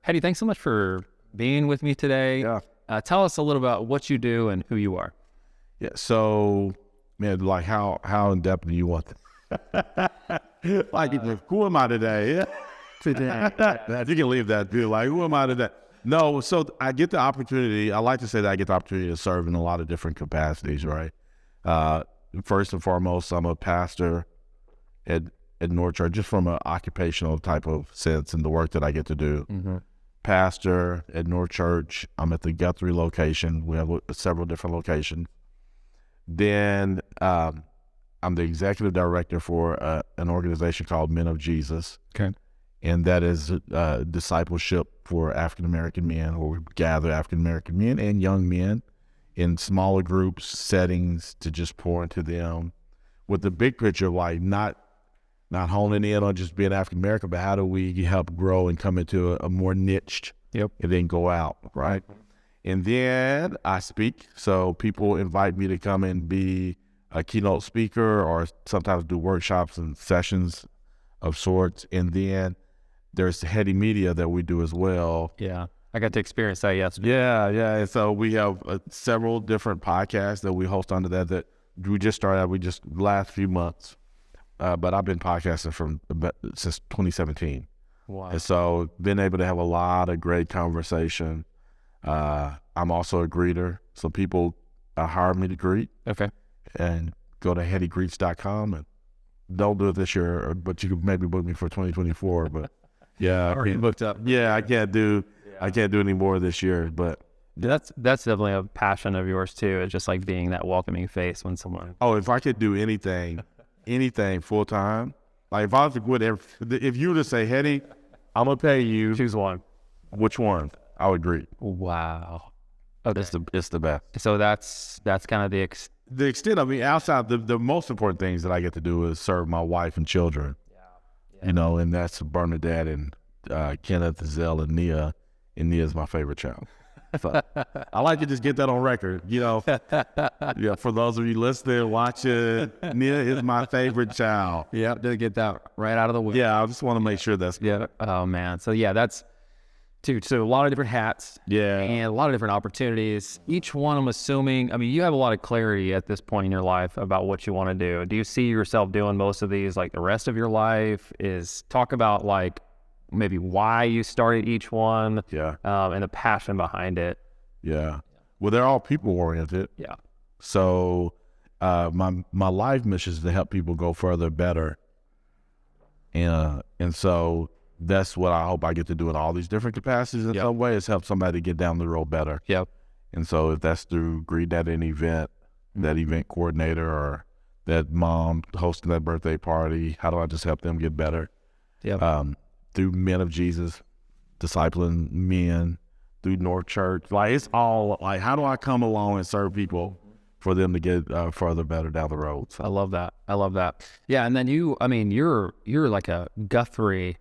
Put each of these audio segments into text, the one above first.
Heady, thanks so much for being with me today. Yeah. Tell us a little about what you do and who you are. Yeah. So, man, like how in depth do you want this? Like, who am I today? Today. You can leave that view. Like, who am I today? No. So I get the opportunity. I like to say that I get the opportunity to serve in a lot of different capacities, right? First and foremost, I'm a pastor at North Church, just from an occupational type of sense and the work that I get to do. Mm-hmm. Pastor at North Church. I'm at the Guthrie location. We have several different locations. Then I'm the executive director for an organization called Men of Jesus. Okay. And that is discipleship for African-American men, where we gather African-American men and young men in smaller groups, settings to just pour into them with the big picture of like not honing in on just being African-American, but how do we help grow and come into a more niched and then go out, right? And then I speak. So people invite me to come and be a keynote speaker or sometimes do workshops and sessions of sorts. And then there's Heady Media that we do as well. Yeah. I got to experience that yesterday. Yeah. And so we have several different podcasts that we host under that we just started out, last few months. But I've been podcasting since 2017. Wow. And so been able to have a lot of great conversation. I'm also a greeter. So people hire me to greet. Okay. And go to headygreets.com and don't do it this year, but you could maybe book me for 2024. But yeah, already booked up. Yeah, I can't do any more this year, but that's definitely a passion of yours too. It's just like being that welcoming face when someone. Oh, if I could do anything full time, like if I was to quit if you were to say, Heady, I'm gonna pay you, Choose one. Which one? I would agree. Wow. Okay. It's the best. So that's kind of the extent. I mean, outside the most important things that I get to do is serve my wife and children. Yeah. You know, and that's Bernadette and Kenneth, Zell, and Nia. And Nia's my favorite child. So I like to just get that on record, you know. Yeah, for those of you listening, watching, Nia is my favorite child. Yeah, did get that right out of the way. Yeah, I just want to make sure that's yeah. Oh man, so yeah, that's dude. So a lot of different hats. Yeah, and a lot of different opportunities. Each one, I'm assuming. I mean, you have a lot of clarity at this point in your life about what you want to do. Do you see yourself doing most of these like the rest of your life? Talk about like maybe why you started each one, and the passion behind it. Yeah. Well, they're all people oriented. Yeah. So my life mission is to help people go further, better. And so that's what I hope I get to do in all these different capacities in some way, is help somebody get down the road better. Yep. And so if that's through greeting at an event, that event coordinator, or that mom hosting that birthday party, how do I just help them get better? Yeah. Through Men of Jesus, discipling men, through North Church. Like, it's all like, how do I come along and serve people for them to get further, better down the road? So. I love that. Yeah. And then you're like a Guthrie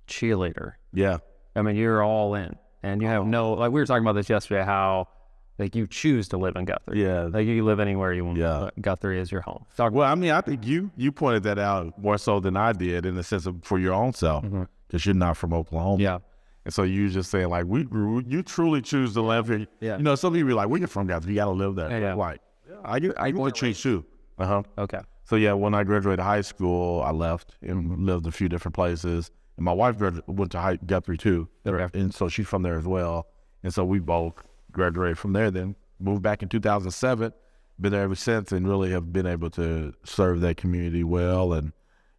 cheerleader. Yeah. I mean, you're all in, and you have like we were talking about this yesterday, how like you choose to live in Guthrie. Yeah. Like you live anywhere you want. Yeah. Guthrie is your home. Well, I mean, I think you pointed that out more so than I did, in the sense of for your own self, because you're not from Oklahoma. Yeah. And so you just saying like, you truly choose to live here. Yeah. You know, some people be like, where you from, Guthrie? You got to live there. Yeah. Like, I want to choose too. Okay. So yeah, when I graduated high school, I left and lived a few different places. And my wife went to Guthrie too. And so she's from there as well. And so we both graduated from there, then moved back in 2007, been there ever since, and really have been able to serve that community well and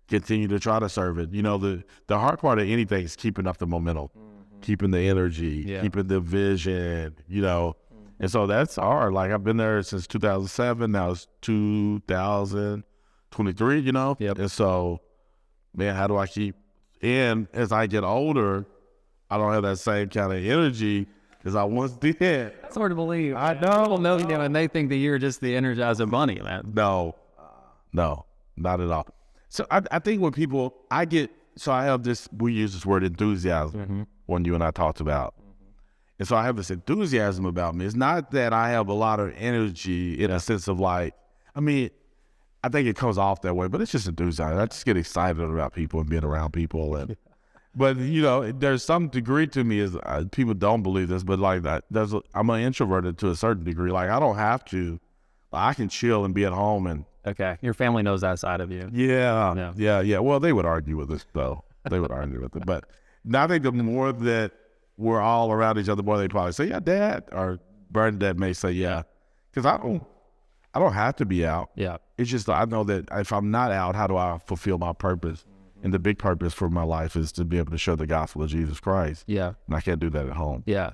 continue to try to serve it. You know, the hard part of anything is keeping up the momentum, keeping the energy, keeping the vision, you know. And so that's hard. Like, I've been there since 2007. Now it's 2023, you know. Yep. And so, man, how do I keep? And as I get older, I don't have that same kind of energy as I once did. It's hard to believe. I know. People know you, and they think that you're just the Energizer Bunny, man. No, not at all. So I think when people, I have this, we use this word enthusiasm when you and I talked about. And so I have this enthusiasm about me. It's not that I have a lot of energy in a sense of like, I mean, I think it comes off that way, but it's just enthusiasm. I just get excited about people and being around people. And But you know, there's some degree to me is people don't believe this, but like that, I'm an introverted to a certain degree. Like I don't have to. I can chill and be at home and. Okay, your family knows that side of you. Yeah. Well, they would argue with us though. They would argue with it, but now I think the more that we're all around each other, more they probably say, "Yeah, Dad," or Bernadette may say, "Yeah," because I don't have to be out. Yeah, It's just I know that if I'm not out, how do I fulfill my purpose? And the big purpose for my life is to be able to show the gospel of Jesus Christ. yeah, And I can't do that at home. yeah.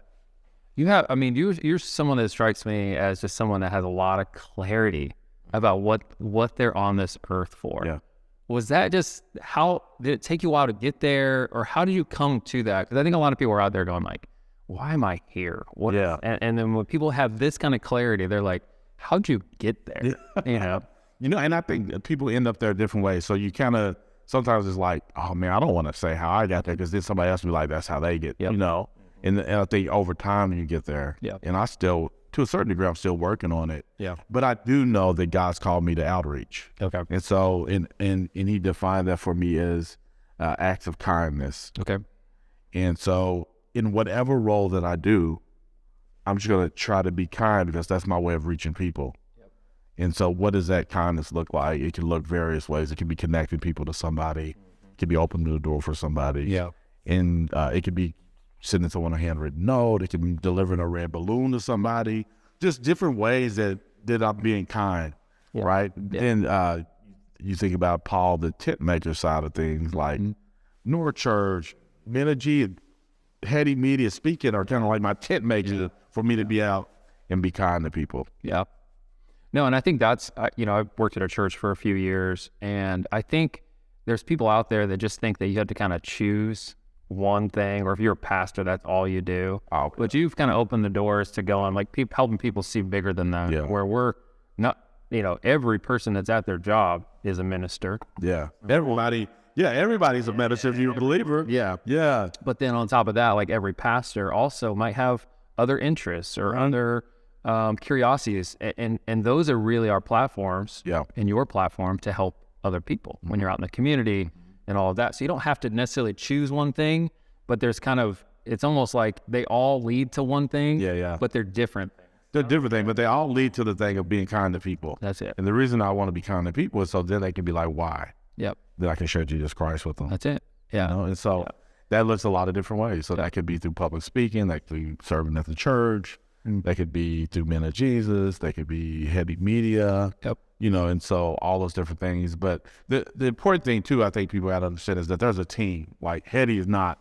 You have, I mean, you're someone that strikes me as just someone that has a lot of clarity about what they're on this earth for. Yeah. Was that just, how did it take you a while to get there, or how did you come to that? Because I think a lot of people are out there going like, why am I here? What? Yeah. And then when people have this kind of clarity, they're like, how'd you get there? You know? You know, and I think people end up there different ways. So you kind of, sometimes it's like, oh man, I don't want to say how I got there because then somebody else will be like, that's how they get, you know? And I think over time you get there. Yeah. And I still, to a certain degree, I'm still working on it. Yeah. But I do know that God's called me to outreach. Okay. And so, and he defined that for me as acts of kindness. Okay. And so in whatever role that I do, I'm just going to try to be kind because that's my way of reaching people. Yep. And so what does that kindness look like? It can look various ways. It can be connecting people to somebody. It can be opening the door for somebody. Yeah. And it could be sending someone a handwritten note. It can be delivering a red balloon to somebody. Just different ways that I'm being kind, right? Yeah. Then you think about Paul, the tent maker side of things, like North Church, Energy, and Heady Media speaking are kind of like my tent makers for me to be out and be kind to people. Yeah. No, and I think that's, you know, I've worked at a church for a few years, and I think there's people out there that just think that you have to kind of choose one thing, or if you're a pastor, that's all you do. Okay. But you've kind of opened the doors to going like helping people see bigger than that, where we're not, you know, every person that's at their job is a minister. Yeah. Everybody's a minister if you're a believer. Yeah. Yeah. But then on top of that, like every pastor also might have other interests or other curiosities. And those are really our platforms and your platform to help other people when you're out in the community and all of that. So you don't have to necessarily choose one thing, but there's kind of, it's almost like they all lead to one thing, but they're different. They're different things, but they all lead to the thing of being kind to people. That's it. And the reason I want to be kind to people is so then they can be like, why? Yep. Then I can share Jesus Christ with them. That's it. Yeah. You know? And so that looks a lot of different ways. So that could be through public speaking, that could be serving at the church, that could be through Men of Jesus, that could be heady media. Yep. You know, and so all those different things. But the important thing too, I think people have to understand is that there's a team. Like Heady is not,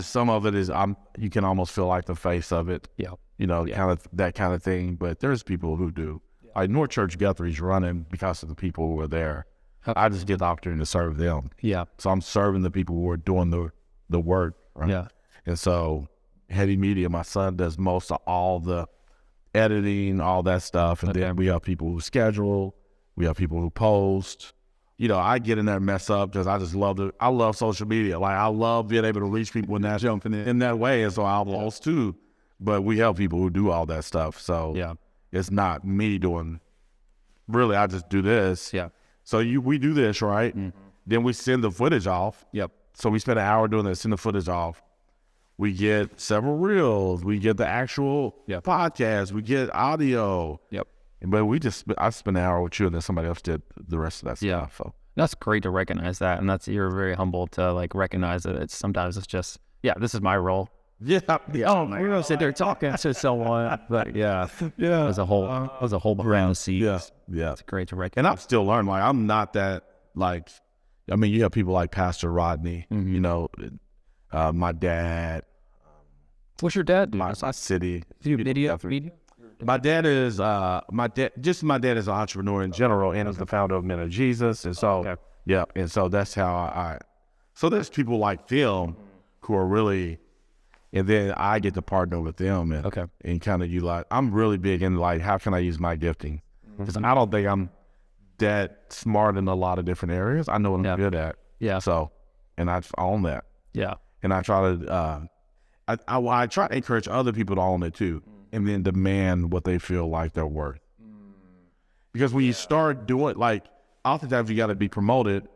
some of it is, you can almost feel like the face of it. Yeah. You know, kind of that kind of thing. But there's people who do. Like North Church Guthrie's running because of the people who are there. I just get the opportunity to serve them. Yeah. So I'm serving the people who are doing the work. Right? Yeah. And so Heady Media, my son does most of all the editing, all that stuff. And then we have people who schedule, we have people who post. You know, I get in there and mess up because I just I love social media. Like I love being able to reach people in that way. And so I'll post too. But we have people who do all that stuff. So it's not me doing, really, I just do this. Yeah. So we do this, right? Mm-hmm. Then we send the footage off. Yep. So we spend an hour doing this, send the footage off. We get several reels. We get the actual podcast. We get audio. Yep. But I spent an hour with you, and then somebody else did the rest of that stuff. So that's great to recognize that, and you're very humble to like recognize that sometimes it's just this is my role. Yeah. Oh, we're gonna sit there talking to someone, but as a whole around seats. Yeah. It's great to recognize. And I'm still learning. Like I'm not that like. I mean, you have people like Pastor Rodney. Mm-hmm. You know, my dad. What's your dad do? My city. Do you media? My dad is my dad is an entrepreneur in general, and is the founder of Men of Jesus, and so and so that's how I. So there's people like them who are really, and then I get to partner with them and kind of utilize. I'm really big in like how can I use my gifting because I don't think I'm that smart in a lot of different areas. I know what I'm good at. Yeah. So, and I own that. Yeah. And I try to. I try to encourage other people to own it too, and then demand what they feel like they're worth. Because when you start doing, like, oftentimes you got to be promoted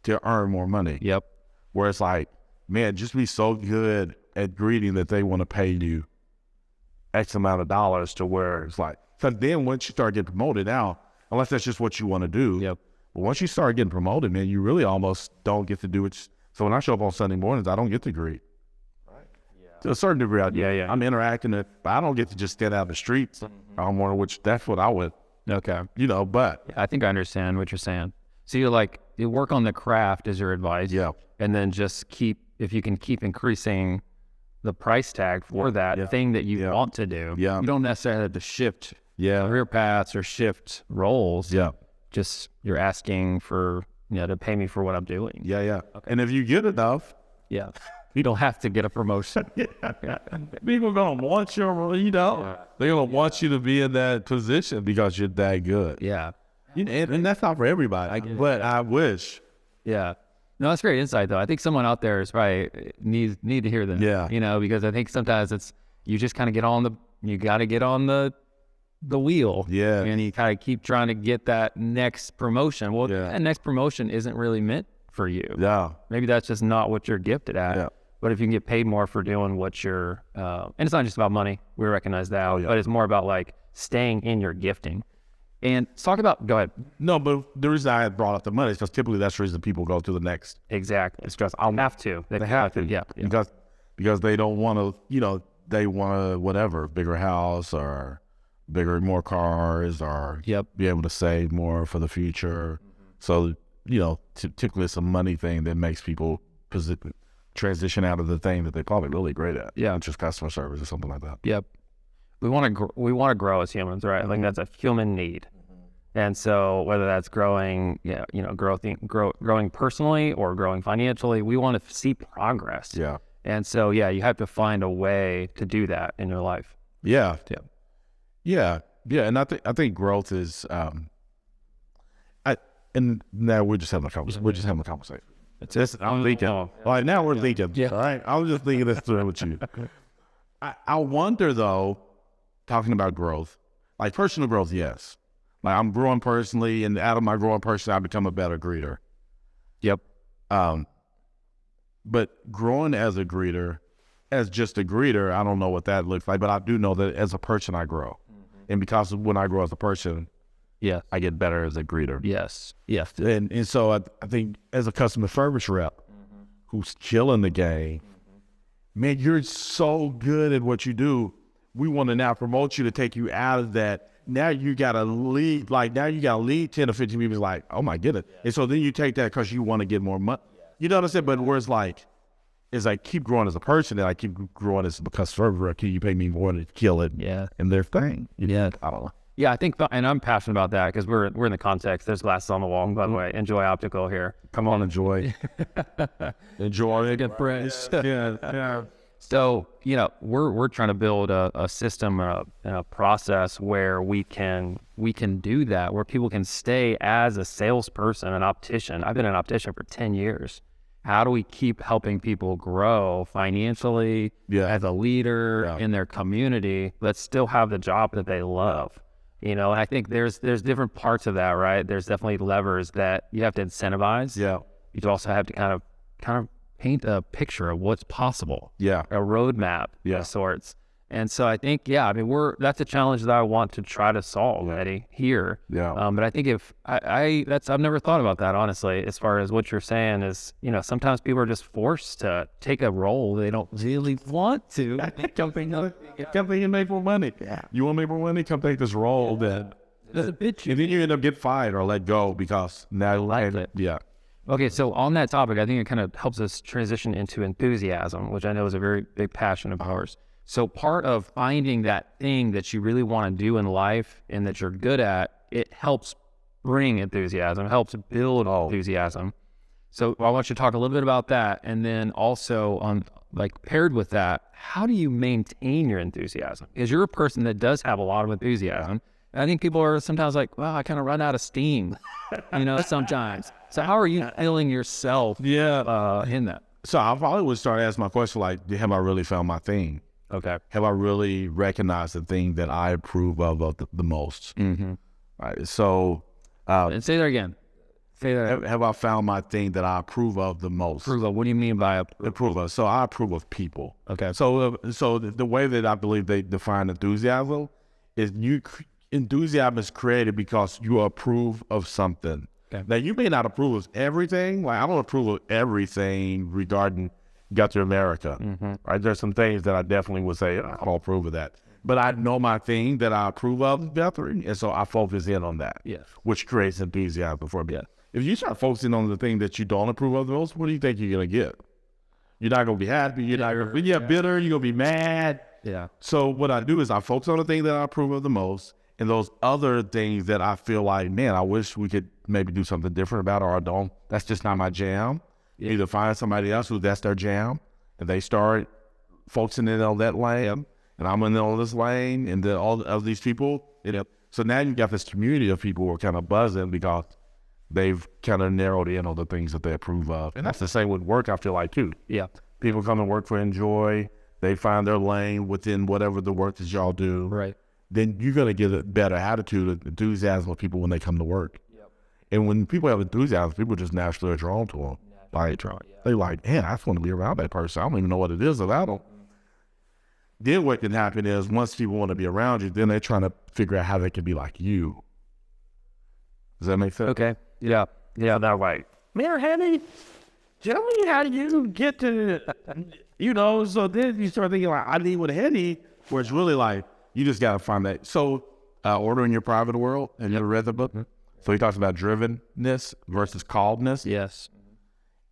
to earn more money. Yep. Where it's like, man, just be so good at greeting that they want to pay you X amount of dollars to where it's like, because then once you start getting promoted now, unless that's just what you want to do, but once you start getting promoted, man, you really almost don't get to do it. So when I show up on Sunday mornings, I don't get to greet. Right. Yeah. To a certain degree, I'm interacting, but I don't get to just stand out in the streets all morning, which that's what I would, you know, but. Yeah, I think I understand what you're saying. So you're like, you work on the craft is your advice. Yeah. And then just if you can keep increasing the price tag for that thing that you want to do. Yeah. You don't necessarily have to shift career paths or shift roles. Yeah. Just you're asking for, to pay me for what I'm doing. Yeah, yeah. Okay. And if you get enough, you don't have to get a promotion. People are going to want you, they're going to want you to be in that position because you're that good. Yeah. And that's not for everybody, but I wish. Yeah. No, that's great insight, though. I think someone out there is probably need to hear that. Yeah. Because I think sometimes you just kind of you got to get on the wheel. Yeah. And you kind of keep trying to get that next promotion. Well, that next promotion isn't really meant for you. Yeah. Maybe that's just not what you're gifted at. Yeah. But if you can get paid more for doing what you're, and it's not just about money, we recognize that, but it's more about like staying in your gifting. And let's talk about, go ahead. No, but the reason I had brought up the money is because typically that's the reason people go to the next. Exactly. It's because I'll have to. They have to. Yeah. Because they don't want to, they want to, whatever, bigger house or more cars or be able to save more for the future. So, typically it's a money thing that makes people transition out of the thing that they're probably really great at. Yeah. Which is customer service or something like that. Yep. We want to grow as humans, right? Like that's a human need. And so whether that's growing, growing personally or growing financially, we want to see progress. Yeah. And so, you have to find a way to do that in your life. Yeah. And I think growth is, and now we're just having a conversation. It's just, I'm thinking. All right, now we're thinking. Yeah. All right. I was just thinking this through with you. I wonder though, talking about growth, like personal growth, yes. Like I'm growing personally, and out of my growing personally, I become a better greeter. Yep. But growing as a greeter, as just a greeter, I don't know what that looks like, but I do know that as a person I grow. And because when I grow as a person, I get better as a greeter. Yes. And so I think as a customer service rep who's killing the game, man, you're so good at what you do. We want to now promote you to take you out of that. Now you got to lead, 10 or 15 people like, oh my goodness. And so then you take that because you want to get more money. You know what I'm saying? But where it's like, as I keep growing as a person and I keep growing as a customer service rep, can you pay me more to kill it? Yeah. And their thing. Yeah. I don't know. Yeah, I think, and I'm passionate about that because we're in the context. There's glasses on the wall, by the way. Enjoy Optical here. Come on, enjoy. Enjoy it. Get fresh. Yeah. So, we're trying to build a system, a process where we can do that, where people can stay as a salesperson, an optician. I've been an optician for 10 years. How do we keep helping people grow financially as a leader in their community, but still have the job that they love? And I think there's different parts of that, right? There's definitely levers that you have to incentivize. Yeah. You also have to kind of paint a picture of what's possible. Yeah. A roadmap of sorts. And so I think, that's a challenge that I want to try to solve, Eddie, here. Yeah. But I think I've never thought about that, honestly, as far as what you're saying is, sometimes people are just forced to take a role they don't really want to. Come think and make more money. Yeah. You want to make more money? Come take this role then. That's a bitch. And then you end up getting fired or let go because now you like it. Yeah. Okay, so on that topic, I think it kind of helps us transition into enthusiasm, which I know is a very big passion of ours. So part of finding that thing that you really want to do in life and that you're good at, it helps bring enthusiasm, helps build enthusiasm. So I want you to talk a little bit about that. And then also paired with that, how do you maintain your enthusiasm? Because you're a person that does have a lot of enthusiasm. And I think people are sometimes like, well, I kind of run out of steam, sometimes. So how are you feeling yourself in that? So I probably would start asking my question like, have I really found my thing? Okay. Have I really recognized the thing that I approve of the most? Mm-hmm. Right. So. And say that again. Say that. Have I found my thing that I approve of the most? Approve of. What do you mean by Approve of. So I approve of people. Okay. So the way that I believe they define enthusiasm is enthusiasm is created because you approve of something. Okay. Now you may not approve of everything. Like I don't approve of everything regarding Guthrie America. Right? There's some things that I definitely would say I don't approve of that. But I know my thing that I approve of Guthrie, and so I focus in on that. Yes. Which creates enthusiasm for me. Yeah. If you start focusing on the thing that you don't approve of the most, what do you think you're gonna get? You're not gonna be happy. You're not gonna be bitter. You're gonna be mad. Yeah. So what I do is I focus on the thing that I approve of the most, and those other things that I feel like, man, I wish we could maybe do something different about, or I don't. That's just not my jam. Yeah. Either find somebody else who that's their jam, and they start focusing in on that lane, and I'm in on this lane, and then all of these people. So now you got this community of people who are kind of buzzing because they've kind of narrowed in on the things that they approve of. And that's the same with work, I feel like, too. Yeah. People come to work for enjoy. They find their lane within whatever the work that y'all do. Right. Then you're going to get a better attitude and enthusiasm of people when they come to work. Yep. And when people have enthusiasm, people just naturally are drawn to them. They're like, man, I just want to be around that person. I don't even know what it is about them. Then what can happen is once people want to be around you, then they're trying to figure out how they can be like you. Does that make sense? Okay. Yeah. Yeah. They're like, Mayor Henny, tell me how you get to, so then you start thinking like, I need with Henny, where it's really like, you just got to find that. So Order in Your Private World, have you ever read the book? So he talks about drivenness versus calledness. Yes.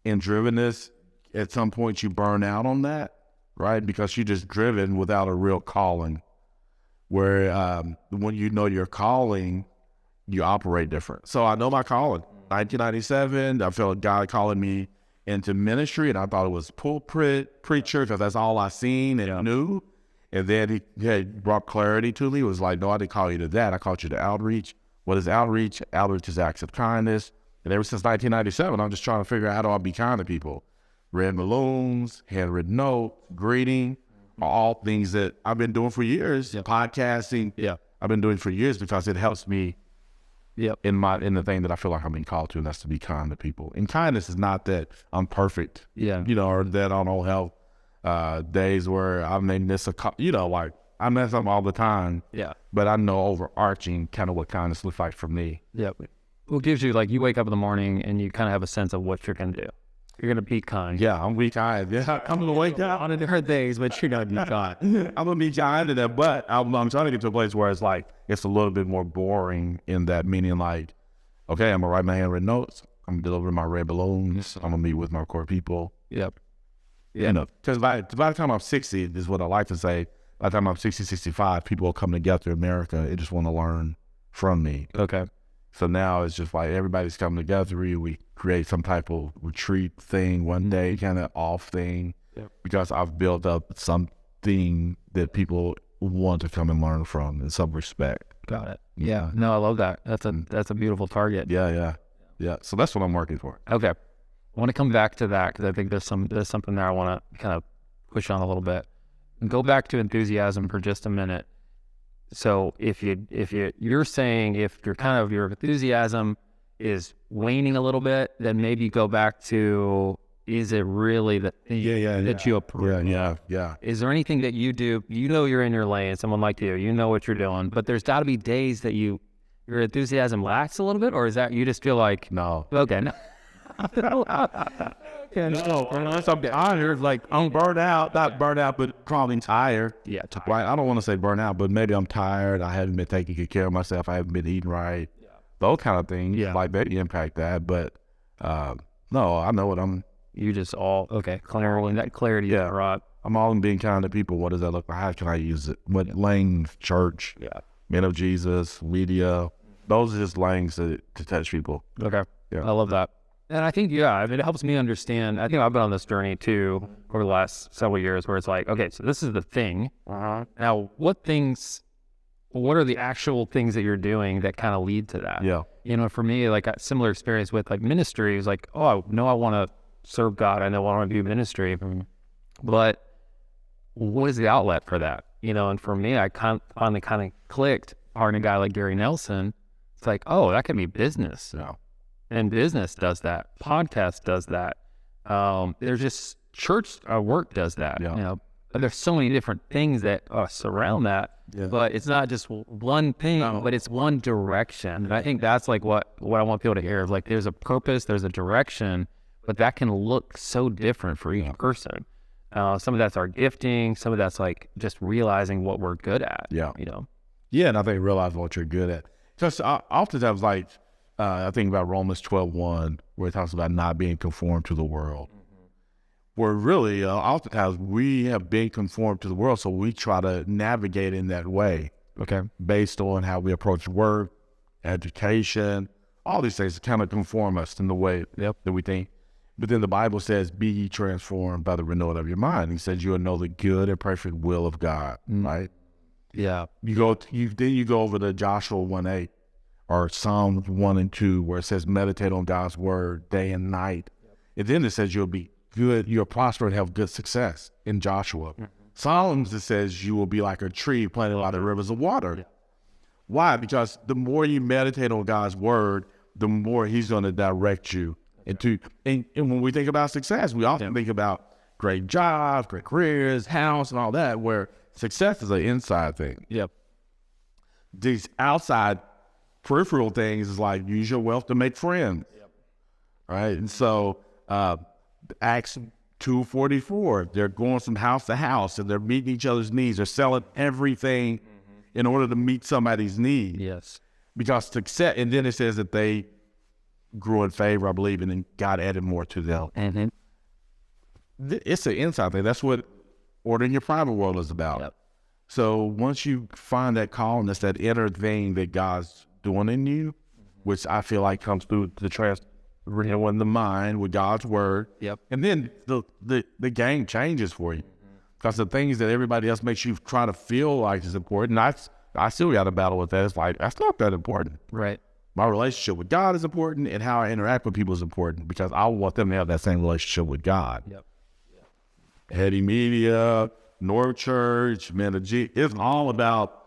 In drivenness, at some point you burn out on that, right? Because you're just driven without a real calling. Where when you know your calling, you operate different. So I know my calling. 1997, I felt God calling me into ministry, and I thought it was pulpit preacher because that's all I seen and knew. And then he had brought clarity to me. It was like, no, I didn't call you to that. I called you to outreach. What is outreach? Outreach is acts of kindness. And ever since 1997, I'm just trying to figure out how do I be kind to people. Red balloons, handwritten note, greeting, all things that I've been doing for years. Podcasting, I've been doing for years because it helps me in the thing that I feel like I'm being called to, and that's to be kind to people. And kindness is not that I'm perfect, or that I don't have days where I may miss like I mess up all the time. Yeah. But I know overarching kind of what kindness looks like for me. Yeah. Well, it gives you, like, you wake up in the morning and you kind of have a sense of what you're going to do. You're going to be kind. Yeah, I'm be kind. Yeah, I'm going to wake up on different things, but you're going to be kind. I'm going to be kind to that, but I'm trying to get to a place where it's like, it's a little bit more boring in that meaning, like, okay, I'm going to write my handwritten notes. I'm going to deliver my red balloons. I'm going to meet with my core people. Yep. Yeah. Because by the time I'm 60, this is what I like to say, by the time I'm 60, 65, people will come together in America and just want to learn from me. Okay. So now it's just like everybody's coming together. We create some type of retreat thing one day, kind of off thing, because I've built up something that people want to come and learn from in some respect. Got it. Yeah. No, I love that. That's a beautiful target. Yeah. So that's what I'm working for. Okay. I want to come back to that because I think there's something there I want to kind of push on a little bit. And go back to enthusiasm for just a minute. So if you're saying if your enthusiasm is waning a little bit, then maybe go back to, is it really the thing that you approve? Yeah. Is there anything that you do? You're in your lane, someone like you know what you're doing, but there's got to be days that your enthusiasm lacks a little bit, or is that you just feel like no? Okay, no. Unless I'm tired, like I'm burnt out, not burnt out, but probably tired. Yeah, tired. Right. I don't want to say burnt out, but maybe I'm tired. I haven't been taking good care of myself. I haven't been eating right. Yeah. Those kind of things. Yeah. Like maybe impact that, but no, I know what I'm. You just clarity. Yeah, right. I'm all in being kind to people. What does that look like? How can I use it? What lane? Church. Yeah. Men of Jesus. Media. Those are just lanes to touch people. Okay. Yeah. I love that. And I think, it helps me understand. I think I've been on this journey too over the last several years where it's like, okay, so this is the thing. Now, what are the actual things that you're doing that kind of lead to that? Yeah. For me, like a similar experience with like ministry is like, oh, I know I want to serve God. I know I want to do ministry. But what is the outlet for that? And for me, I finally kind of clicked, hiring a guy like Gary Nelson. It's like, oh, that could be business. Yeah. And business does that. Podcast does that. There's just church work does that. Yeah. You know, there's so many different things that surround that. Yeah. But it's not just one thing, but it's one direction. And I think that's like what I want people to hear is like there's a purpose, there's a direction, but that can look so different for each person. Some of that's our gifting, some of that's like just realizing what we're good at. Yeah. You know. Yeah, and I think realize what you're good at. Because oftentimes, like, I think about Romans 12:1, where it talks about not being conformed to the world. Where really, oftentimes, we have been conformed to the world, so we try to navigate in that way. Okay. Based on how we approach work, education, all these things kind of conform us in the way that we think. But then the Bible says, be ye transformed by the renewing of your mind. He says, you will know the good and perfect will of God, right? Yeah. You go over to Joshua 1:8 or Psalms 1 and 2, where it says, meditate on God's word day and night. And then it says you'll be good, you'll prosper and have good success in Joshua. Psalms, it says you will be like a tree planted by the rivers of water. Yeah. Why? Because the more you meditate on God's word, the more he's going to direct you into, and when we think about success, we often think about great jobs, great careers, house, and all that, where success is an inside thing. Yep. These outside peripheral things is like use your wealth to make friends. Yep. Right? And so Acts 2:44, they're going from house to house and they're meeting each other's needs. They're selling everything in order to meet somebody's need. Yes. Because success, and then it says that they grew in favor, I believe, and then God added more to them. Mm-hmm. It's an inside thing. That's what ordering your private world is about. Yep. So once you find that calling, that's that inner thing that God's doing in you, which I feel like comes through the in the mind with God's word. Yep. And then the game changes for you. Because the things that everybody else makes you try to feel like is important, I still got to battle with that. It's like, that's not that important. Right. My relationship with God is important, and how I interact with people is important, because I want them to have that same relationship with God. Yep. Heady Media, North Church, it's all about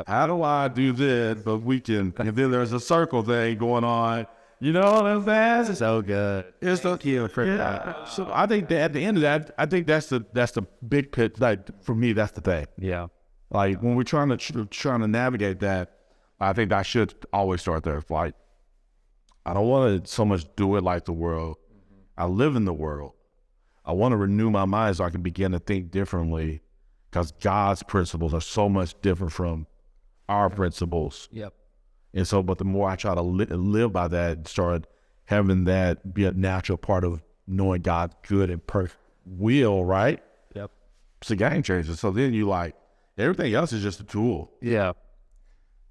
how do I do this, but we can, and then there's a circle thing going on. You know what I'm saying? It's so good. It's so cute. So I think that at the end of that, I think that's the big pit. Like for me, that's the thing. Yeah. Like when we're trying to navigate that, I think I should always start there. Like I don't want to so much do it like the world. I live in the world. I want to renew my mind so I can begin to think differently, because God's principles are so much different from our principles. Yep. And so, but the more I try to live by that and start having that be a natural part of knowing God's good and perfect will, right? Yep. It's a game changer. So then you like, everything else is just a tool. Yeah.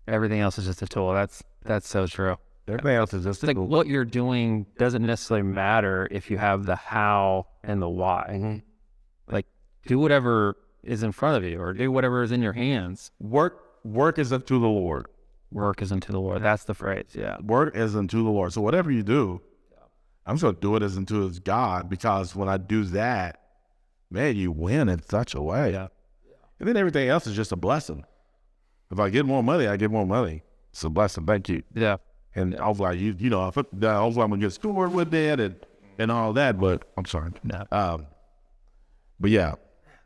Everything else is just a tool. That's so true. Everything else is just like what you're doing doesn't necessarily matter if you have the how and the why. Mm-hmm. Like do whatever is in front of you, or do whatever is in your hands. Work is unto the Lord. Work is unto the Lord. That's the phrase. Yeah. Work is unto the Lord. So whatever you do, I'm just going to do it as unto as God, because when I do that, man, you win in such a way. Yeah. And then everything else is just a blessing. If I get more money, I get more money. It's a blessing. Thank you. Yeah. And hopefully, hopefully I'm going to get scored with that and all that. But I'm sorry. No. But yeah.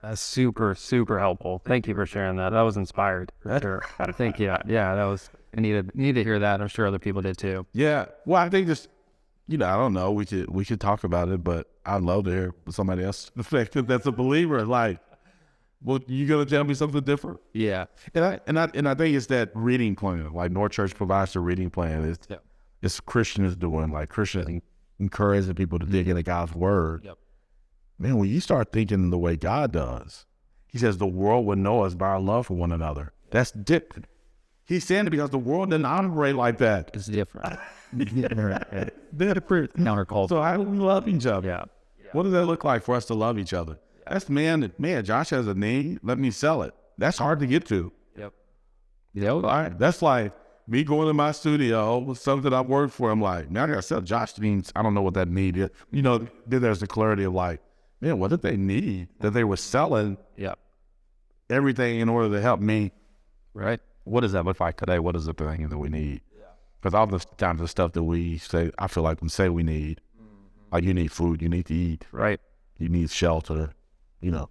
That's super, super helpful. Thank you for sharing that. That was inspired. Sure. Thank you. Yeah, that was, I need to hear that. I'm sure other people did too. Yeah. Well, I think just, I don't know. We could talk about it, but I'd love to hear somebody else that's a believer. Like, well, you gonna tell me something different? Yeah. And I think it's that reading plan. Like North Church provides the reading plan. It's Christians doing, like Christians encouraging people to dig into God's word. Yep. Man, when you start thinking the way God does, he says the world will know us by our love for one another. That's different. He's saying it because the world doesn't operate like that. It's different. Counterculture. So how do we love each other? Yeah. What does that look like for us to love each other? That's man, Josh has a need. Let me sell it. That's hard to get to. Yep. All right. That's like me going to my studio with something I worked for. I'm like, now I got to sell Josh needs. I don't know what that need is. Then there's the clarity of like, man, what did they need that they were selling? Yep. Everything in order to help me. Right. What does that look like today? What is the thing that we need? Yeah. Because all the times the stuff that we say, I feel like we say we need, like you need food, you need to eat, Right. you need shelter, you know.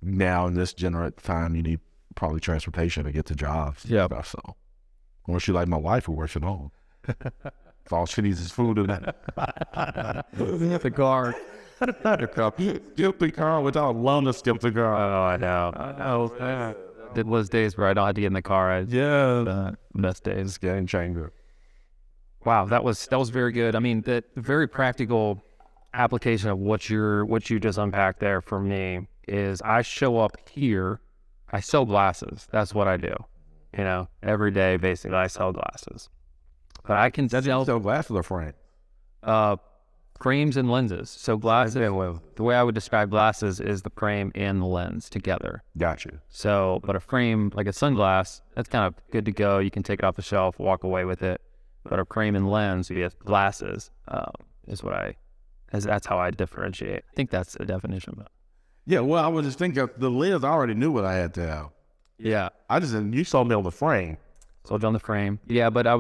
Now in this generate time, you need probably transportation to get to jobs. Yeah. So, unless you like my wife who works at home. If all she needs is food and The car. skip the car, which I would love to skip the car. Oh, I know. It was days where I don't have to get in the car. Best days. Game changer. Wow, that was very good. I mean, the very practical application of what you just unpacked there for me is I show up here, I sell glasses. That's what I do. You know, every day basically I sell glasses. But I can sell glasses or frame? frames and lenses. So glasses, the way I would describe glasses is the frame and the lens together. Gotcha. So, but a frame, like a sunglass, that's kind of good to go. You can take it off the shelf, walk away with it. But a frame and lens via glasses that's how I differentiate. I think that's the definition of it. Yeah, well, I was just thinking the lens, I already knew what I had to have. Yeah. You saw me on the frame. Sold you on the frame. Yeah, but I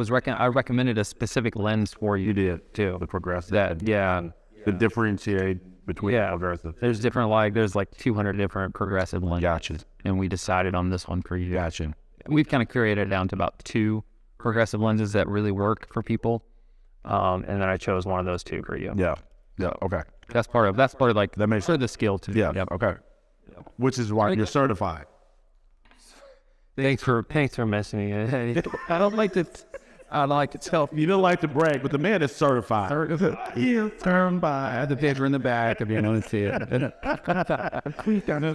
recommended a specific lens for you too. The progressive. The differentiate between progressive. There's there's like 200 different progressive lenses. Gotcha. And we decided on this one for you. Gotcha. We've kind of curated it down to about 2 progressive lenses that really work for people. And then I chose one of those 2 for you. Yeah. Yeah. Okay. That's part of like that makes sort of the skill too. Yeah. Yep. Okay. Yep. Which is why you're certified. Thanks for mentioning it. I don't like to tell. You don't like to brag, but the man is certified. Turned by the picture in the back if you don't see it.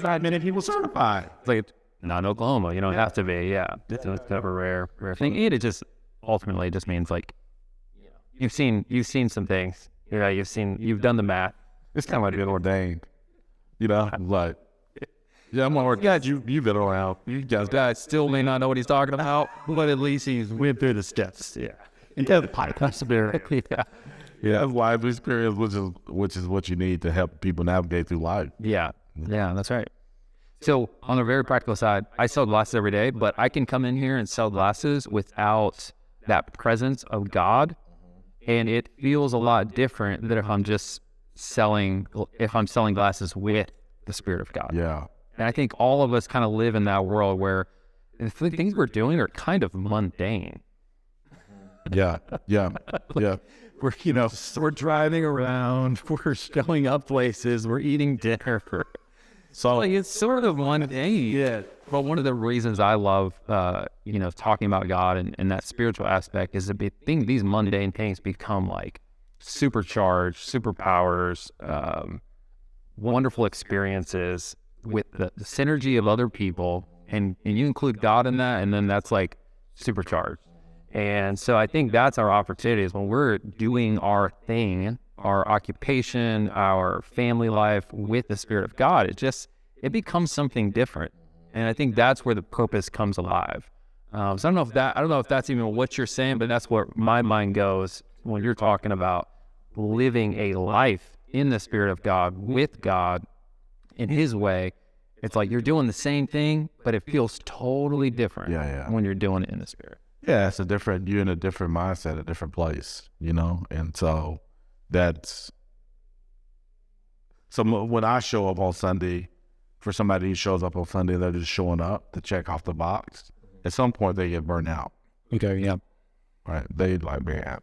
5 minutes he was certified. It's like not in Oklahoma. You don't have to be. Yeah. It's kind of a rare thing. And it just ultimately just means like you've seen some things. You know, you've done the math. It's kind of like being ordained. You know, like, yeah, I'm ordained. You've been around. You guys still may not know what he's talking about, but at least he's went through the steps. Yeah. And that's life experience, which is what you need to help people navigate through life. Yeah, that's right. So on a very practical side, I sell glasses every day, but I can come in here and sell glasses without that presence of God. And it feels a lot different than if I'm selling glasses with the Spirit of God. Yeah. And I think all of us kind of live in that world where the things we're doing are kind of mundane. Yeah. We're driving around, we're showing up places, we're eating dinner. So it's sort of mundane. Yeah. But one of the reasons I love, talking about God and that spiritual aspect is these mundane things become like supercharged, superpowers, wonderful experiences with the synergy of other people. And you include God in that, and then that's like supercharged. And so I think that's our opportunity is when we're doing our thing, our occupation, our family life with the Spirit of God, it becomes something different. And I think that's where the purpose comes alive. So I don't know if that's even what you're saying, but that's where my mind goes when you're talking about living a life in the Spirit of God, with God, in His way. It's like you're doing the same thing, but it feels totally different when you're doing it in the Spirit. Yeah, you're in a different mindset, a different place, And so when I show up on Sunday, for somebody who shows up on Sunday, they're just showing up to check off the box. At some point, they get burnt out. Okay, yeah. Right? They like, man, I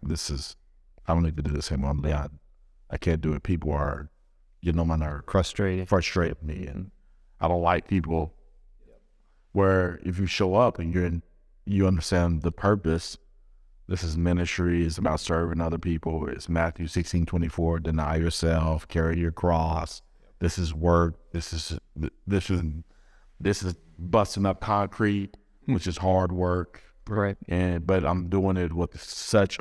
don't need to do this anymore. I can't do it. People are getting on my nerves. Frustrating me. And I don't like people where if you show up and you understand the purpose, this is ministry, it's about serving other people. It's Matthew 16:24, deny yourself, carry your cross. This is work. This is busting up concrete, which is hard work. Right. But I'm doing it with such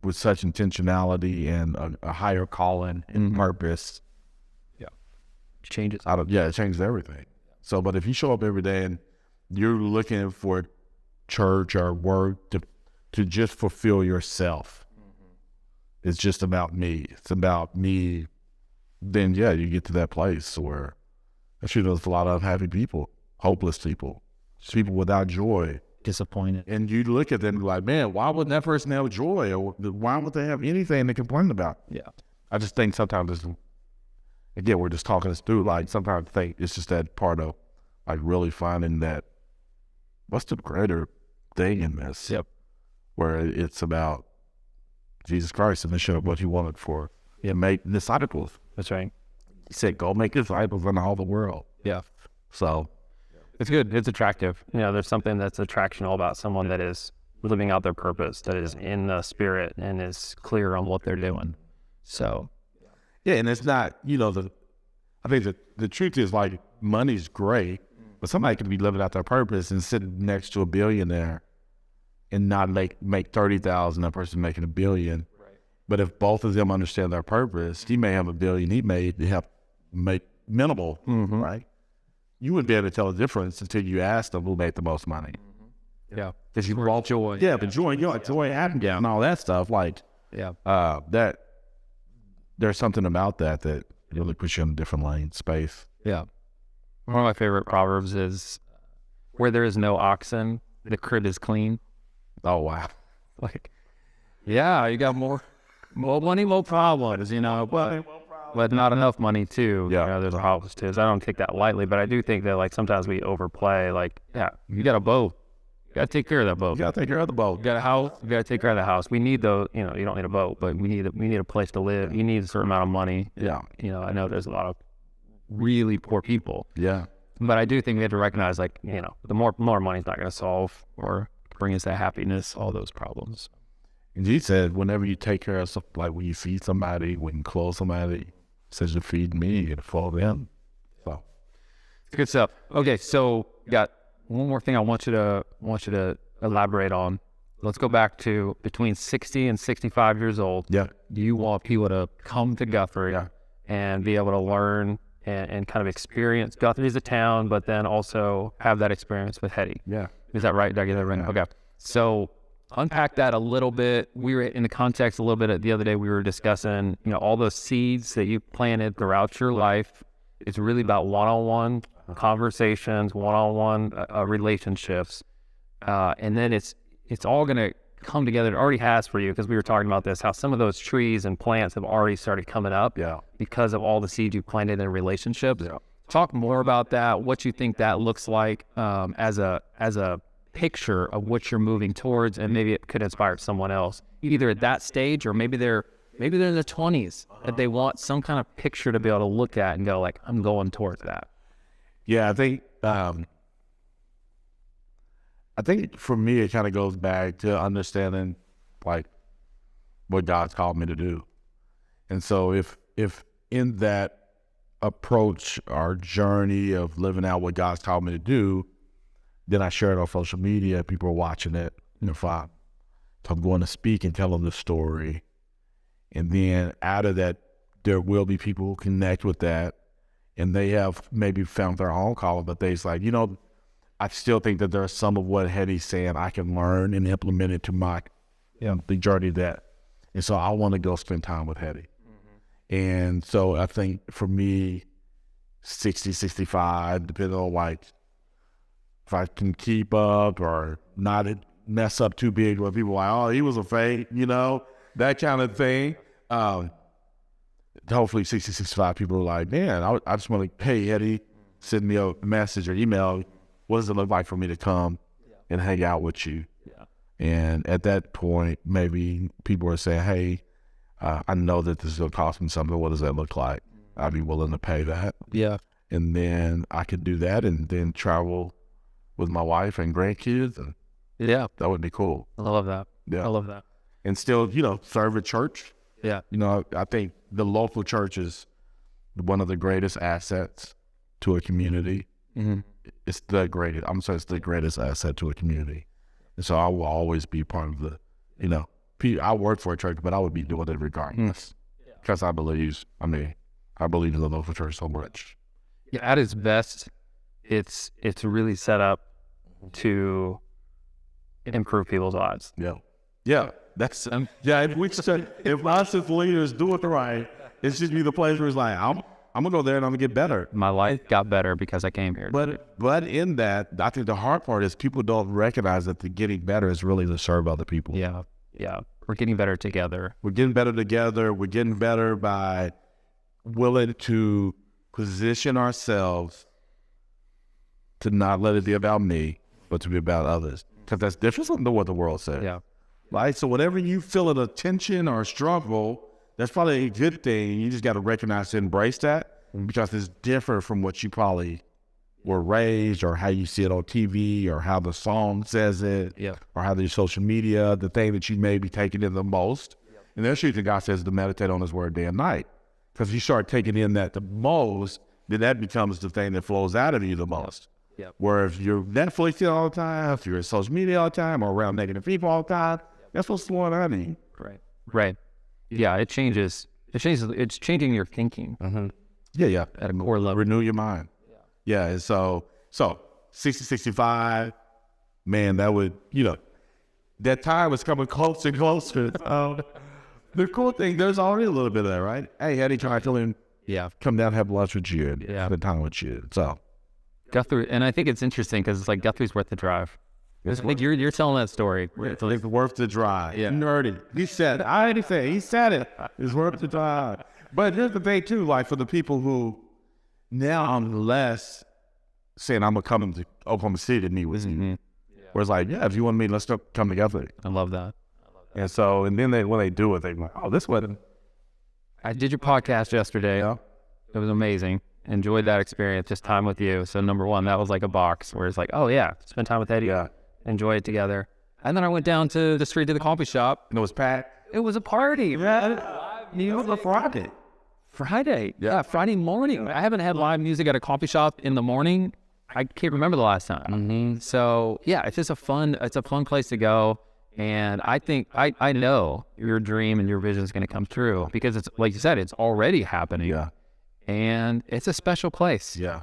intentionality and a higher calling and purpose. Yeah. It changes. It changes everything. So, but if you show up every day and you're looking for church or work to just fulfill yourself, it's just about me. It's about me. Then you get to that place where actually there's a lot of unhappy people, hopeless people, people without joy. disappointed. And you look at them and be like, man, why wouldn't that person have joy? Or why would they have anything to complain about? Yeah. I just think sometimes it's, again, we're just talking this through. Like sometimes I think it's just that part of like really finding that what's the greater thing in this? Yep. Where it's about Jesus Christ and the show what he wanted for make disciples. That's right. He said, go make disciples in all the world. Yeah. So It's good. It's attractive. You know, there's something that's attractional about someone that is living out their purpose, that is in the spirit and is clear on what they're doing. So, yeah, and it's not, I think the truth is like money's great, but somebody could be living out their purpose and sitting next to a billionaire and not make 30,000, that person making $1 billion. Right. But if both of them understand their purpose, he may have $1 billion, he may make minimal, right? You wouldn't be able to tell the difference until you asked them who made the most money. Yeah. Because you brought joy. Yeah, but joy, joy happened and all that stuff. Like, that there's something about that really puts you in a different lane, space. Yeah. One of my favorite proverbs is, where there is no oxen, the crib is clean. Oh, wow. Like, yeah, you got more money, more problems, but not enough money too. Yeah. There's problems too. So I don't take that lightly, but I do think that like sometimes we overplay, like, yeah, you got a boat. You got to take care of that boat. You got to take care of the boat. You got a house. You got to take care of the house. We need those, you don't need a boat, but we need a place to live. You need a certain amount of money. Yeah. I know there's a lot of really poor people. Yeah. But I do think we have to recognize, like, the more money's not going to solve or bring us that happiness, all those problems. And he said, whenever you take care of something, like when you feed somebody, when you clothe somebody, he says you feed me and follow them. So good stuff. Okay, so got one more thing I want you to elaborate on. Let's go back to between 60 and 65 years old. Yeah. Do you want people to come to Guthrie and be able to learn and kind of experience Guthrie as a town, but then also have that experience with Heady? Yeah. Is that right? Did I get that right? Yeah. Okay. So unpack that a little bit. We were in the context a little bit the other day. We were discussing, all those seeds that you planted throughout your life. It's really about one-on-one conversations, one-on-one relationships, and then it's all going to come together. It already has for you, because we were talking about this, how some of those trees and plants have already started coming up because of all the seeds you planted in relationships. Yeah. Talk more about that, what you think that looks like as a picture of what you're moving towards, and maybe it could inspire someone else, either at that stage or maybe they're in their 20s, that they want some kind of picture to be able to look at and go like, I'm going towards that. Yeah, I think for me, it kind of goes back to understanding like what God's called me to do. And so if in that approach or journey of living out what God's called me to do, then I share it on social media, people are watching it. If I'm going to speak and tell them the story, and then out of that, there will be people who connect with that, and they have maybe found their own calling, but they's like, I still think that there's some of what Heady's saying I can learn and implement it to my the journey that. And so I want to go spend time with Heady. Mm-hmm. And so I think for me, 60, 65, depending on like if I can keep up or not mess up too big where people are like, oh, he was a fake, that kind of thing. Hopefully 60, 65 people are like, man, I just want to, hey, Heady, send me a message or email. What does it look like for me to come and hang out with you? Yeah. And at that point, maybe people are saying, hey, I know that this is going to cost me something. What does that look like? I'd be willing to pay that. Yeah. And then I could do that and then travel with my wife and grandkids. And that would be cool. I love that. Yeah. I love that. And still, serve at church. Yeah. I think the local church is one of the greatest assets to a community. Mm-hmm. It's the greatest asset to a community. And so I will always be part of the, I work for a church, but I would be doing it regardless. Because I believe in the local church so much. Yeah, at its best, it's really set up to improve people's lives. Yeah. Yeah. If us as leaders do it right, it should be the place where it's like, I'm I'm gonna go there and I'm gonna get better. My life got better because I came here. But in that, I think the hard part is people don't recognize that the getting better is really to serve other people. Yeah. We're getting better together. We're getting better together. We're getting better by willing to position ourselves to not let it be about me, but to be about others. Because that's different than what the world says. Yeah. Right? So whenever you feel a tension or a struggle, that's probably a good thing. You just got to recognize and embrace that, because it's different from what you probably were raised, or how you see it on TV, or how the song says it, or how the social media, the thing that you may be taking in the most. And there's usually God says to meditate on his word day and night. Because if you start taking in that the most, then that becomes the thing that flows out of you the most. Where if you're Netflixing all the time, if you're in social media all the time, or around negative people all the time, that's what's going on in you. Right. Yeah, it changes. It's changing your thinking. Yeah. At a core level. Renew your mind. Yeah, and so 60, 65, man, that would, that time was coming closer and closer. The cool thing, there's already a little bit of that, right? Hey, Eddie, try to come down and have lunch with you and spend time with you. So Guthrie, and I think it's interesting because it's like Guthrie's worth the drive. It's like you're telling that story. It's worth the drive. Yeah. Nerdy. He said it. I didn't say it. He said it. It's worth the drive. But here's the thing, too, like for the people who now I'm less saying I'm going to come to Oklahoma City to meet with you. Where it's like, if you want to meet, let's come together. I love that. And so, and then when they do it, they're like, oh, this wasn't. I did your podcast yesterday. Yeah. It was amazing. Enjoyed that experience, just time with you. So number one, that was like a box where it's like, oh yeah, spend time with Eddie. Yeah. Enjoy it together. And then I went down to the street to the coffee shop. And it was packed. It was a party. Yeah. It was a Friday. Yeah, Friday morning. I haven't had live music at a coffee shop in the morning. I can't remember the last time. So yeah, it's just a fun place to go. And I think, I know your dream and your vision is going to come true, because it's, like you said, it's already happening. Yeah. And it's a special place. Yeah.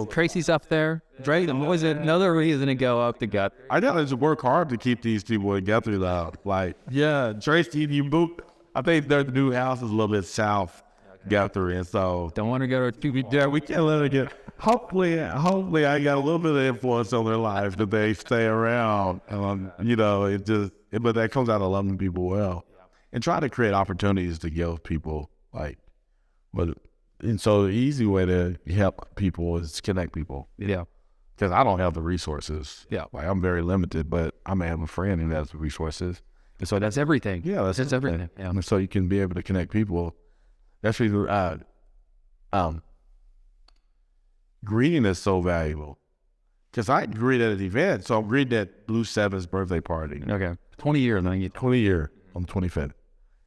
Tracy's up there. Was another reason to go up to Guthrie. I got to work hard to keep these people in Guthrie though. Like, Tracy, you moved. I think their new house is a little bit south Guthrie, and so don't want to go to. Yeah, we can't let it get. Hopefully, I got a little bit of influence on their life that they stay around. But that comes out of loving people well, and try to create opportunities to give people and so the easy way to help people is connect people. Yeah. Because I don't have the resources. Yeah. Like, I'm very limited, but I may have a friend who has the resources. And so that's everything. Yeah, that's everything. Yeah. And so you can be able to connect people. That's really, greeting is so valuable. Because I greet at an event, so I'm greeting at Blue Seven's birthday party. Okay. 20 years, then you 20 year on the 25th.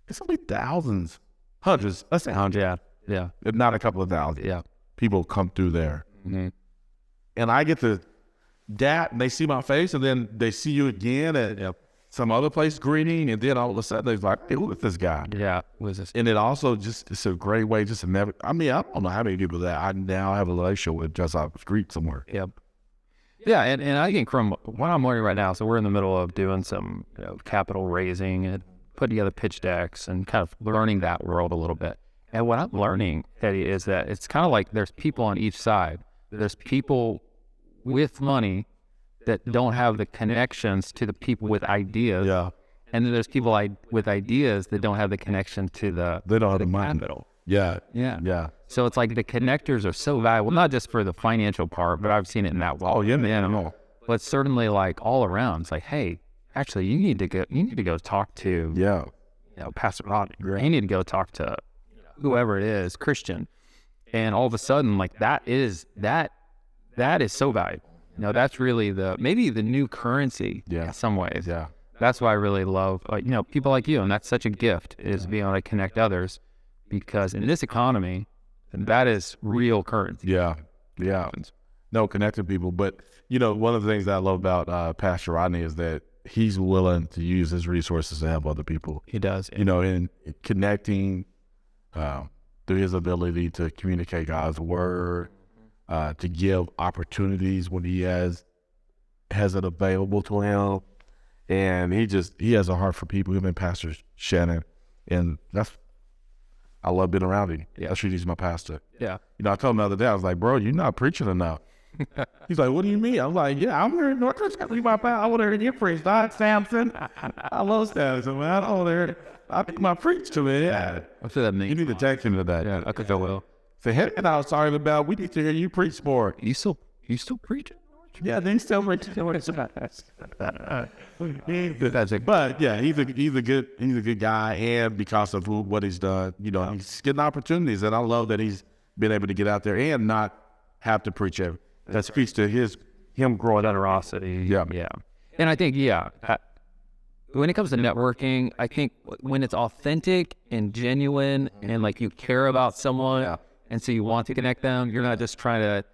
It's only thousands, hundreds. Let's say hundreds. Yeah. If not a couple of thousand. Yeah. People come through there. And I get to that, and they see my face, and then they see you again at some other place greeting, and then all of a sudden they're like, hey, look at this guy. Yeah. What is this? And it also it's a great way just to never, I don't know how many people that I now have a relationship with just off the street somewhere. Yep. Yeah, and I think from what I'm learning right now, so we're in the middle of doing some capital raising and putting together pitch decks and kind of learning that world a little bit. And what I'm learning, Eddie, is that it's kind of like there's people on each side. There's people with money that don't have the connections to the people with ideas. Yeah. And then there's people with ideas that don't have the connection to they don't have the money. Capital. Yeah. Yeah. Yeah. So it's like the connectors are so valuable, not just for the financial part, but I've seen it in that way. Oh, yeah. But certainly like all around. It's like, hey, actually you need to go talk to Pastor Rodney. You need to go talk to whoever it is, Christian. And all of a sudden, like that is so valuable. That's really maybe the new currency in some ways. Yeah. That's why I really love, people like you, and that's such a gift, is being able to connect others, because in this economy, that is real currency. Yeah. Yeah. No, connecting people. But, one of the things that I love about Pastor Rodney is that he's willing to use his resources to help other people. He does. In connecting through his ability to communicate God's word, to give opportunities when he has it available to him. And he has a heart for people. Him and Pastor Shannon. And I love being around him. Yeah. That's what he's my pastor. Yeah. You know, I told him the other day, I was like, bro, you're not preaching enough. He's like, what do you mean? I was like, yeah, I'm here in North Carolina. My pastor. I want to hear you preach. Not Samson. I love Samson, man. I want to hear. I think my preach to me. Yeah. What's that mean? You need to text him today. Yeah, I could go well. Say, hey, and I was talking about, we need to hear you preach more. You still preaching? Yeah, they still preach. But yeah, he's a good guy, and because of what he's done, you know, he's getting opportunities, and I love that he's been able to get out there and not have to preach every. That speaks to him growing Generosity. Yeah. Yeah. And I think, when it comes to networking, I think when it's authentic and genuine and like you care about someone and so you want to connect them, you're not just trying to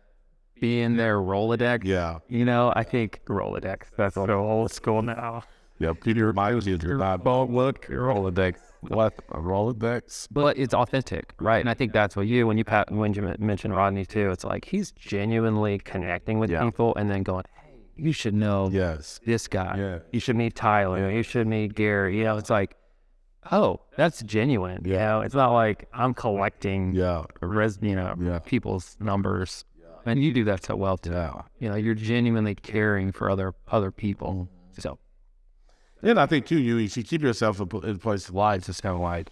be in their Rolodex. Yeah. You know, I think Rolodex, that's so old school now. Yeah, Peter Myers is your look, your Rolodex. What? A Rolodex? But it's authentic, right? And I think that's what when you mentioned Rodney too, it's like he's genuinely connecting with people and then going, hey, you should know this guy. Yeah. You should meet Tyler. You should meet Gary. You know, it's like, oh, that's genuine. You know, it's not like I'm collecting people's numbers. And you do that so well too. Yeah. You know, you're genuinely caring for other people. So. And I think too, you keep yourself in a place of life. It's kind of like,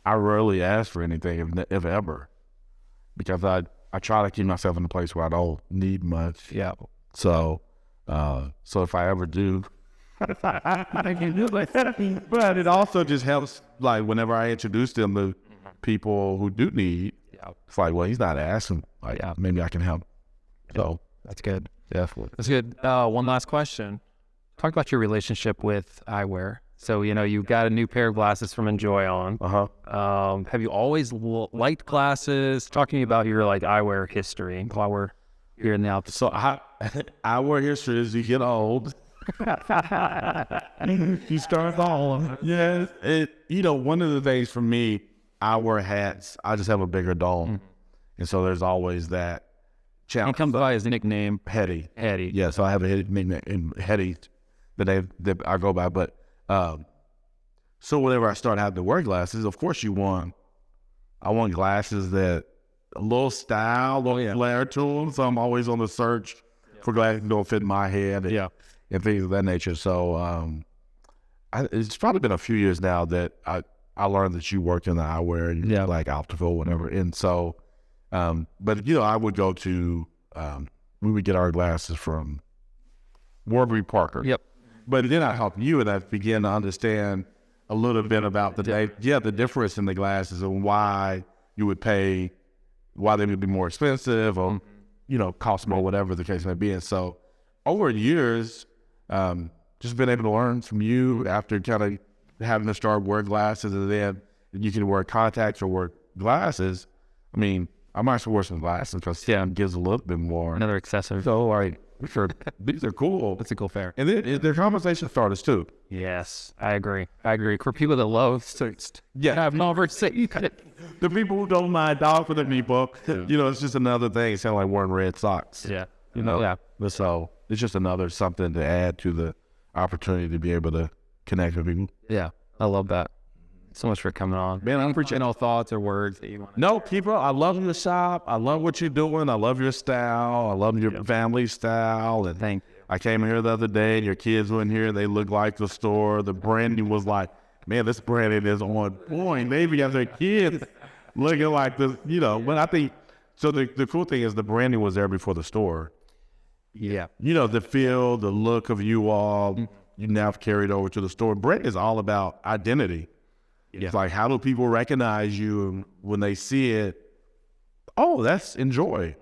I rarely ask for anything, if ever, because I try to keep myself in a place where I don't need much. Yeah. So if I ever do, I can do it. But it also just helps, like whenever I introduce them to people who do need, it's like, well, he's not asking. Like, maybe I can help. So that's good. Definitely. That's good. One last question. Talk about your relationship with eyewear. So, you know, you've got a new pair of glasses from Enjoy on. Have you always liked glasses? Talk to me about your like eyewear history while we're here in the Alps. So eyewear history is you get old. You start all. Yes. You know, one of the things for me, I wear hats. I just have a bigger dome. And so there's always that challenge. He comes by his nickname, Heady. Heady. Yeah, so I have a nickname, Heady, that I go by. But so whenever I start having to wear glasses, of course I want glasses that a little style, a little flair to them. So I'm always on the search for glasses that don't fit my head and things of that nature. So it's probably been a few years now that I learned that you work in the eyewear, like Optical, whatever. And so, but you know, I would go to, we would get our glasses from Warbury Parker. Yep. But then I helped you and I began to understand a little bit about the difference in the glasses and why you would pay, why they would be more expensive or, you know, cost more, whatever the case may be. And so over years, just been able to learn from you after kind of having to start wearing glasses, and then you can wear contacts or wear glasses. I mean, I might as well wear some glasses because it gives a little bit more. Another accessory. So, like, sure, these are cool. That's a cool pair. And then they're conversation starters too. Yes, I agree. For people that love have conversation. The people who don't mind dog for the people, you know, it's just another thing. It's kind of like wearing red socks. Yeah. You know? But so it's just another something to add to the opportunity to be able to connect with people. Yeah, I love that. So much for coming on. Man, I'm appreciating no thoughts or words that you want to No, keep up. I love your shop. I love what you're doing. I love your style. I love your family style. And thank you. I came here the other day and your kids were in here. They looked like the store. The branding was like, man, this branding is on point. They even got their kids looking like this, you know. But I think, so the cool thing is the branding was there before the store. Yeah. You know, the feel, the look of you all, you now have carried over to the store. Branding is all about identity. It's like, how do people recognize you when they see it? Oh, that's Enjoy.